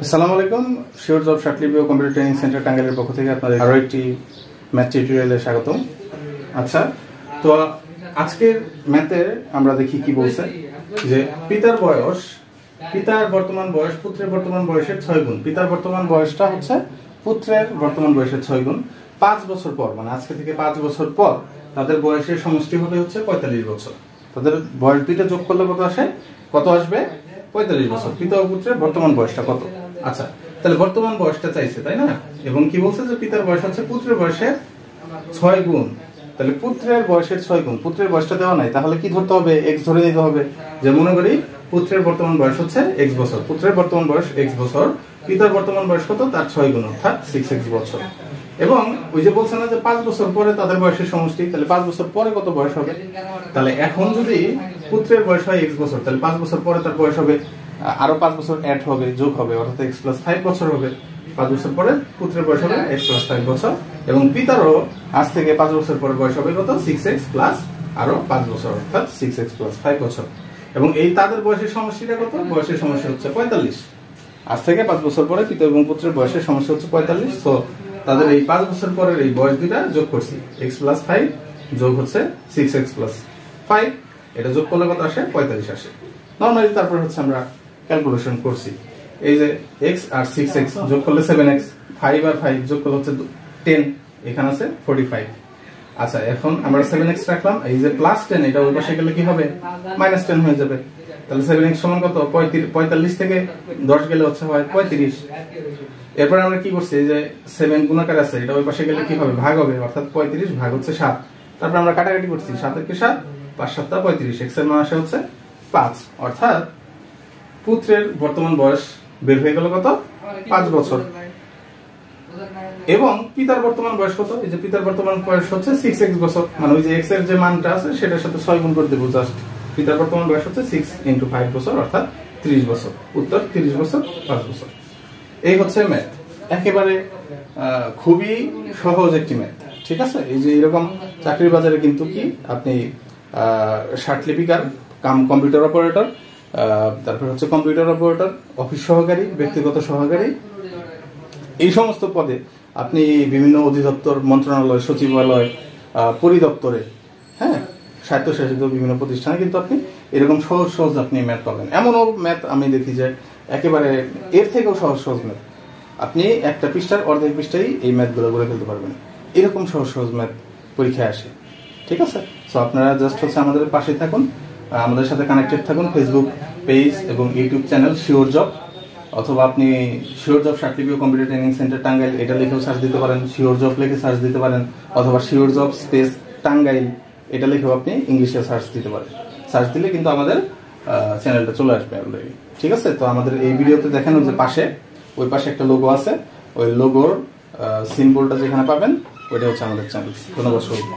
আসসালামু আলাইকুম, sure job শার্টলিপিও কম্পিউটার ট্রেনিং সেন্টার টাঙ্গাইলের পক্ষ থেকে আপনাদের আরও একটি ম্যাথ টিউটোরিয়ালে স্বাগতম। আচ্ছা, তো আজকের ম্যাথে আমরা দেখি কি বলছে যে পিতার বর্তমান বয়স পুত্রের বর্তমান বয়সের 6 গুণ। পিতার বর্তমান বয়সটা হচ্ছে পুত্রের বর্তমান বয়সের 6 গুণ। 5 বছর পর, মানে আজকে থেকে 5 বছর পর তাদের বয়সের সমষ্টি হবে হচ্ছে 45 বছর। তাদের বয়স দুইটা যোগ করলে কত আসবে? 45 বছর। পিতা ও পুত্রের বর্তমান বয়সটা কত? আচ্ছা, তাহলে বর্তমান বয়সটা চাইছে, তাই না? এবং কি বলছে যে পিতার বয়স হচ্ছে পুত্রের বয়সের 6 গুণ। তাহলে পুত্রের বয়সের 6 গুণ, পুত্রের বয়সটা দেওয়া নাই, তাহলে কি ধরতে হবে? x ধরে নিতে হবে। যে মনে করি পুত্রের বর্তমান বয়স হচ্ছে x বছর, পুত্রের বর্তমান বয়স x বছর, পিতার বর্তমান বয়স কত? তার 6 গুণ, অর্থাৎ 6x বছর। এবং ওই যে বলছে না যে 5 বছর পরে তাদের বয়সের সমষ্টি, তাহলে 5 বছর পরে কত বয়স হবে? তাহলে এখন যদি পুত্রের বয়স হয় x বছর, তাহলে 5 বছর পরে তার বয়স হবে আরো 5 বছর অ্যাড হবে, যোগ হবে, অর্থাৎ x + 5 বছর হবে। 5 বছর পরে পুত্রের বয়স হবে x + 5 বছর, এবং পিতারও আজ থেকে 5 বছর পরে বয়স হবে কত? 6x প্লাস আরো 5 বছর, অর্থাৎ 6x + 5 বছর। এবং এই তাদের বয়সের সমষ্টিটা কত? বয়সের সমষ্টি হচ্ছে 45। আজ থেকে 5 বছর পরে পিতা এবং পুত্রের বয়সের সমষ্টি হচ্ছে 45। তো তাদের এই 5 বছর পরের এই বয়স দুইটা যোগ করছি, x + 5 যোগ হচ্ছে 6x + 5, এটা যোগ করলে কত আসে? 45 আসে। নরমালি তারপর হচ্ছে আমরা ক্যালকুলেশন করছি, এই যে x আর 6x যোগ করলে 7x, 5 আর 5 যোগ করলে হচ্ছে 10, এখানে আছে 45। আচ্ছা, এখন আমরা 7x রাখলাম, এই যে +10 এটা ওই পাশে গেলে কি হবে? -10 হয়ে যাবে। তাহলে 7x সমান কত? 45 থেকে 10 গেলে হচ্ছে হয় 35। এরপর আমরা কি করছি, যে 7 গুণাকার আছে, এটা ওই পাশে গেলে কি হবে? ভাগ হবে, অর্থাৎ 35 ভাগ হচ্ছে 7। তারপর আমরা কাটাকাটি করছি, 7 এর কি 7, 5 7 35, x এর মান আসে হচ্ছে 5। অর্থাৎ পুত্রের বর্তমান বয়স বের হয়ে গেল কত? 5 বছর। এবং পিতার বর্তমান বয়স কত? এই যে পিতার বর্তমান বয়স হচ্ছে 6x বছর, মানে ওই যে x এর যে মানটা আছে সেটার সাথে 6 গুণ করে দেব জাস্ট। পিতার বর্তমান বয়স হচ্ছে 6 × 5 বছর, অর্থাৎ 30 বছর। উত্তর 30 বছর 5 বছর। এই হচ্ছে ম্যাথ, একেবারে খুবই সহজ একটি ম্যাথ, ঠিক আছে? এই যে এরকম চাকরির বাজারে কিন্তু কি আপনি শার্টলিপিকার কাম কম্পিউটার অপারেটর, তারপর হচ্ছে কম্পিউটার অপারেটর, অফিস সহকারী, ব্যক্তিগত সহকারী, এই সমস্ত পদে আপনি বিভিন্ন অধিদপ্তর, মন্ত্রণালয়, সচিবালয়, পরিদপ্তরে, হ্যাঁ, স্বায়ত্তশাসিত বিভিন্ন প্রতিষ্ঠানে কিন্তু আপনি এরকম সহজ সহজ আপনি ম্যাথ পাবেন। এমনও ম্যাথ আমি দেখি যে একেবারে এর থেকেও সহজ সহজ ম্যাথ, আপনি একটা পৃষ্ঠার অর্ধেক পৃষ্ঠায় এই ম্যাথগুলো করে ফেলতে পারবেন। এরকম সহজ সহজ ম্যাথ পরীক্ষায় আসে, ঠিক আছে? সো আপনারা জাস্ট হচ্ছে আমাদের পাশে থাকুন, আমাদের সাথে কানেক্টেড থাকুন। ফেসবুক পেজ এবং ইউটিউব চ্যানেল শিওর জব, অথবা আপনি শিওর জব শার্টলিপিও কম্পিউটার ট্রেনিং সেন্টার টাঙ্গাইল এটা লিখেও সার্চ দিতে পারেন, শিওর জব লিখে সার্চ দিতে পারেন, অথবা শিওর জব স্পেস টাঙ্গাইল এটা লিখেও আপনি ইংলিশে সার্চ দিতে পারেন। সার্চ দিলে কিন্তু আমাদের চ্যানেলটা চলে আসবে অলরেডি, ঠিক আছে? তো আমাদের এই ভিডিওতে দেখানো যে ওই পাশে একটা লোগো আছে, ওই লোগোর সিম্বলটা যেখানে পাবেন ওইটা হচ্ছে আমাদের চ্যানেল। ধন্যবাদ সবাইকে।